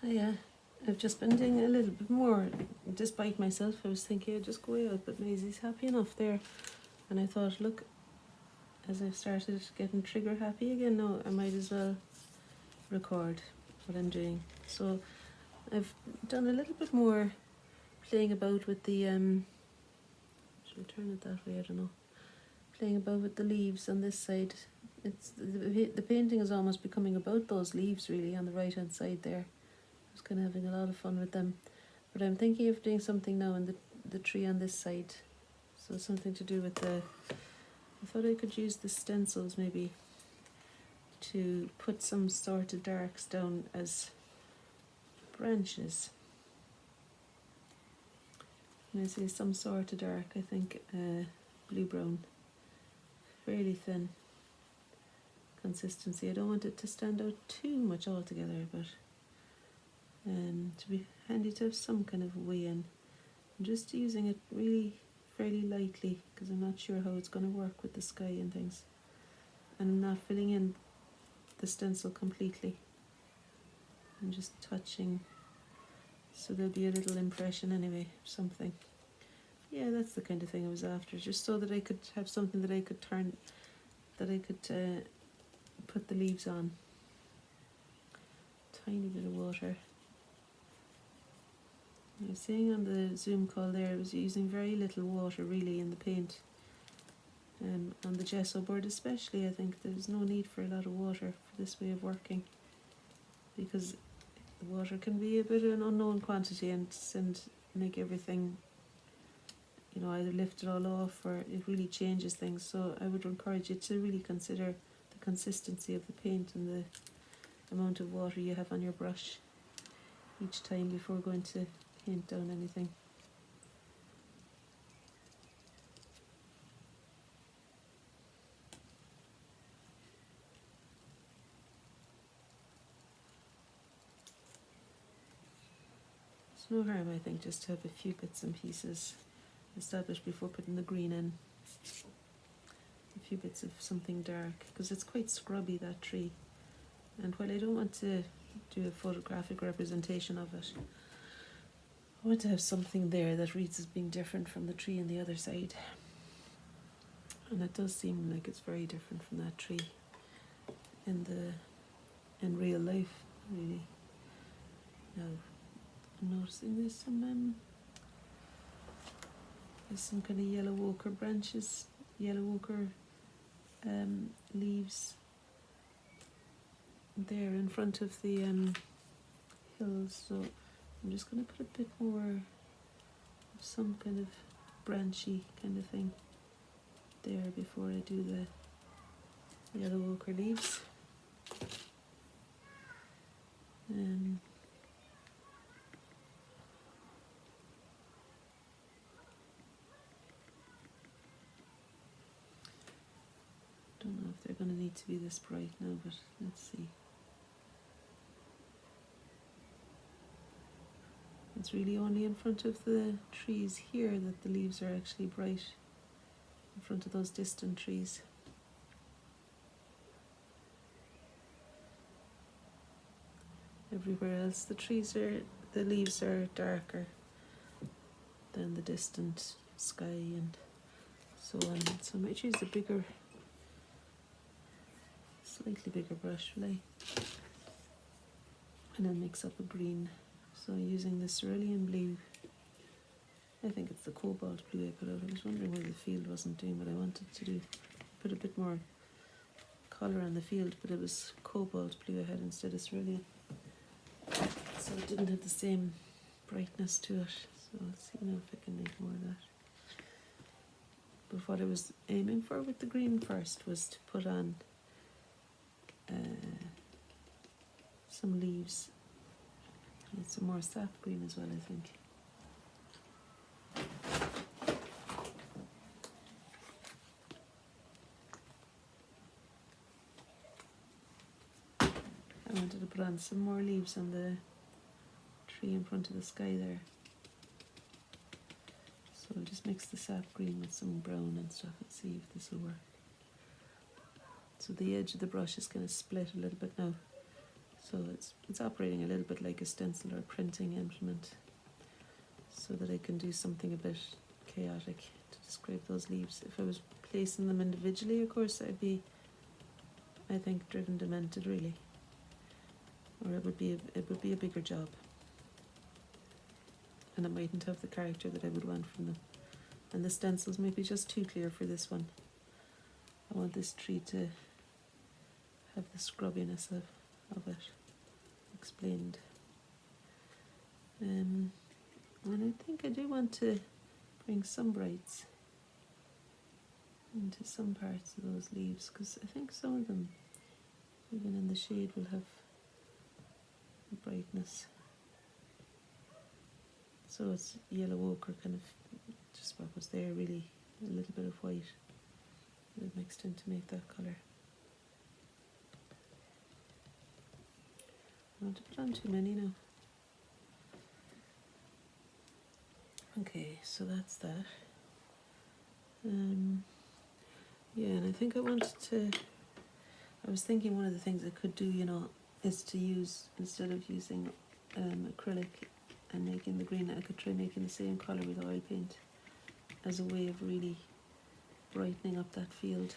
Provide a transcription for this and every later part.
I've just been doing a little bit more, despite myself. I was thinking I'd just go out, but Maisie's happy enough there. And I thought, look, as I've started getting trigger happy again now, I might as well record what I'm doing. So I've done a little bit more playing about with the, should I turn it that way? I don't know. Playing about with the leaves on this side. It's the painting is almost becoming about those leaves really on the right hand side there. I was kind of having a lot of fun with them. But I'm thinking of doing something now in the tree on this side. So something to do with the, I thought I could use the stencils maybe to put some sort of darks down as branches. When I say some sort of dark, I think blue-brown, fairly thin consistency. I don't want it to stand out too much altogether, but to be handy to have some kind of way in. I'm just using it really fairly lightly because I'm not sure how it's going to work with the sky and things. And I'm not filling in the stencil completely. I'm just touching, so there'll be a little impression anyway of something. Yeah, that's the kind of thing I was after, just so that I could have something that I could turn, that I could put the leaves on. Tiny bit of water. I was saying on the Zoom call there, I was using very little water really in the paint. On the gesso board especially, I think there's no need for a lot of water for this way of working, because the water can be a bit of an unknown quantity and make everything, you know, either lift it all off or it really changes things. So I would encourage you to really consider the consistency of the paint and the amount of water you have on your brush each time before going to paint down anything. It's no harm, I think, just to have a few bits and pieces established before putting the green in. A few bits of something dark, because it's quite scrubby, that tree. And while I don't want to do a photographic representation of it, I want to have something there that reads as being different from the tree on the other side. And it does seem like it's very different from that tree in real life, really. Now, I'm noticing there's some kind of yellow ochre branches, yellow ochre leaves there in front of the hills. So I'm just going to put a bit more of some kind of branchy kind of thing there before I do the yellow ochre leaves. Don't know if they're going to need to be this bright now, but let's see. It's really only in front of the trees here that the leaves are actually bright, in front of those distant trees. Everywhere else the leaves are darker than the distant sky and so on. So I might use a slightly bigger brush, will I? And then mix up a green. So using the cerulean blue, I think it's the cobalt blue I put out. I was wondering why the field wasn't doing what I wanted to do. Put a bit more colour on the field, but it was cobalt blue I had instead of cerulean. So it didn't have the same brightness to it. So let's see now if I can make more of that. But what I was aiming for with the green first was to put on some leaves. Need some more sap green as well, I think. I wanted to put on some more leaves on the tree in front of the sky there. So I'll just mix the sap green with some brown and stuff and see if this will work. So the edge of the brush is going to split a little bit now. So it's operating a little bit like a stencil or a printing implement, so that I can do something a bit chaotic to describe those leaves. If I was placing them individually, of course, I'd be, I think, driven demented really, or it would be a bigger job, and it mightn't have the character that I would want from them. And the stencils might be just too clear for this one. I want this tree to have the scrubbiness of it explained. And I think I do want to bring some brights into some parts of those leaves, because I think some of them, even in the shade, will have brightness. So it's yellow ochre, kind of just what was there really, a little bit of white that I've mixed in to make that colour. I don't want to put on too many now. Okay, so that's that. Yeah, and I think I was thinking one of the things I could do, is to use, instead of using acrylic and making the green, I could try making the same colour with oil paint as a way of really brightening up that field.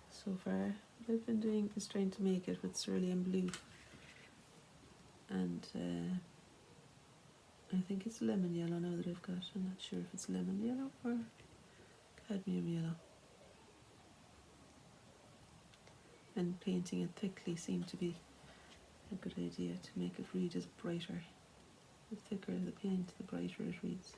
So far, what I've been doing is trying to make it with cerulean blue, and I think it's lemon yellow now that I've got. I'm not sure if it's lemon yellow or cadmium yellow. And painting it thickly seemed to be a good idea to make it read as brighter. The thicker the paint, the brighter it reads.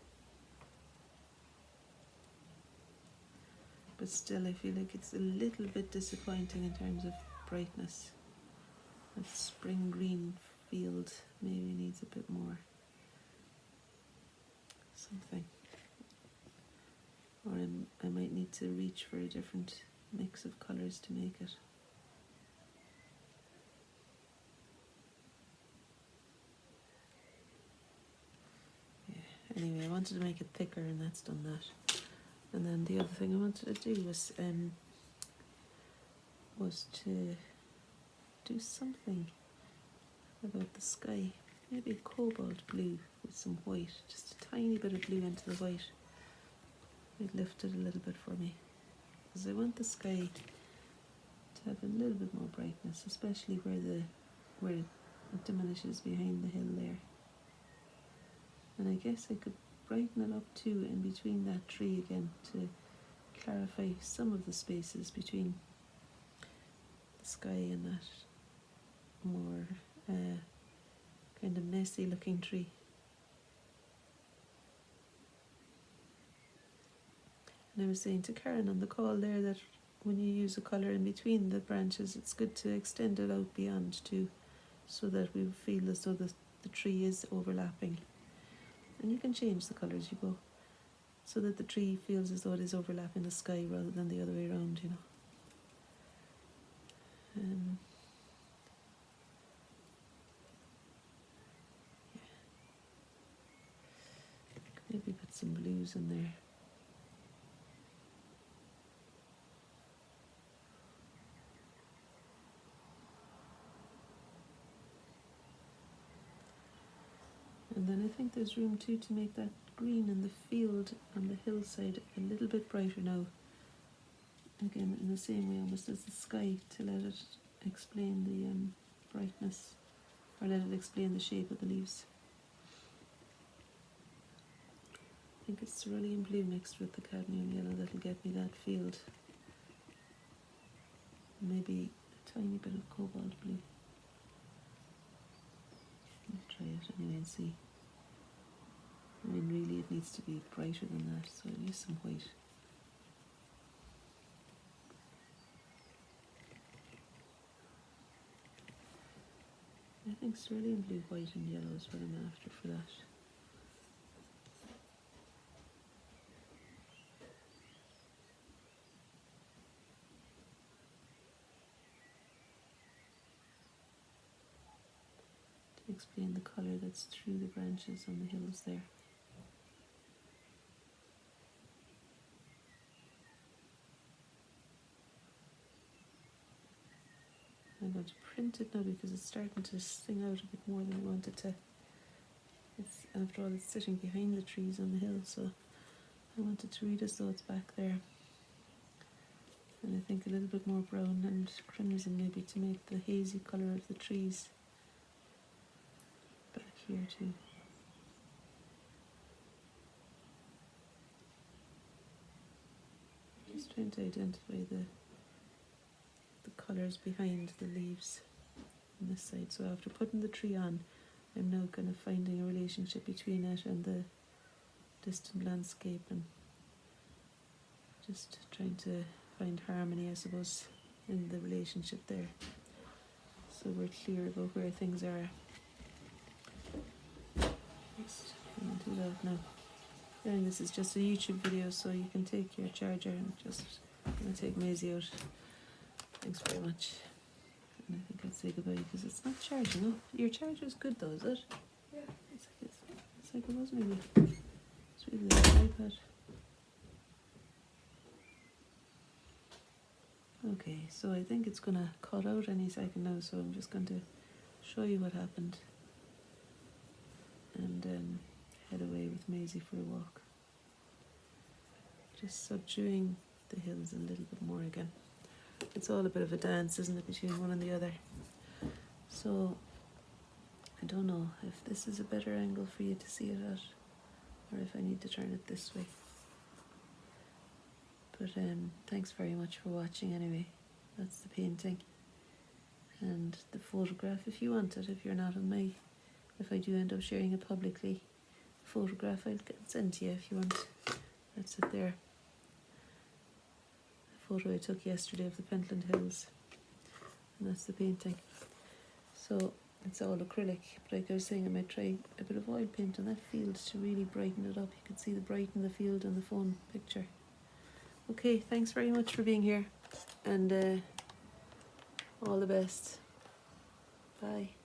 But still, I feel like it's a little bit disappointing in terms of brightness. That spring green field maybe needs a bit more something. Or I might need to reach for a different mix of colours to make it. Anyway, I wanted to make it thicker, and that's done that. And then the other thing I wanted to do was to do something about the sky. Maybe cobalt blue with some white, just a tiny bit of blue into the white. It lifted a little bit for me, because I want the sky to have a little bit more brightness, especially where it diminishes behind the hill there. And I guess I could brighten it up too in between that tree again, to clarify some of the spaces between the sky and that more kind of messy looking tree. And I was saying to Karen on the call there that when you use a colour in between the branches, it's good to extend it out beyond too, so that we feel as though the tree is overlapping. And you can change the colour as you go, so that the tree feels as though it is overlapping the sky rather than the other way around, Maybe put some blues in there. And then I think there's room too to make that green in the field on the hillside a little bit brighter now. Again, in the same way almost as the sky, to let it explain the brightness, or let it explain the shape of the leaves. I think it's cerulean blue mixed with the cadmium yellow that'll get me that field. Maybe a tiny bit of cobalt blue. I'll try it anyway and see. I mean, really it needs to be brighter than that, so I'll use some white. I think cerulean blue, white and yellow is what I'm after for that. To explain the colour that's through the branches on the hills there. tint it now because it's starting to sting out a bit more than I wanted to. It's, after all, it's sitting behind the trees on the hill, so I wanted to read as though it's back there. And I think a little bit more brown and crimson maybe to make the hazy colour of the trees back here too. Just trying to identify the colours behind the leaves on this side. So after putting the tree on, I'm now kind of finding a relationship between it and the distant landscape and just trying to find harmony, I suppose, in the relationship there. So we're clear about where things are. Just going to do that now. And this is just a YouTube video, so you can take your charger and just going to take Maisie out. Thanks very much. And I think I'd say goodbye because it's not charging up. Your charger is good though, is it? Yeah. It's like it was maybe. It's really like an iPad. Okay, so I think it's going to cut out any second now, so I'm just going to show you what happened and head away with Maisie for a walk. Just subduing the hills a little bit more again. It's all a bit of a dance, isn't it, between one and the other. So I don't know if this is a better angle for you to see it at, or if I need to turn it this way. But thanks very much for watching anyway. That's the painting. And the photograph, if you want it, if you're not on my, if I do end up sharing it publicly, the photograph I'll send to you if you want. That's it there. The photo I took yesterday of the Pentland Hills. And that's the painting. So it's all acrylic, but like I was saying, I might try a bit of oil paint on that field to really brighten it up. You can see the brighten the field in the phone picture. Okay, thanks very much for being here, and all the best. Bye.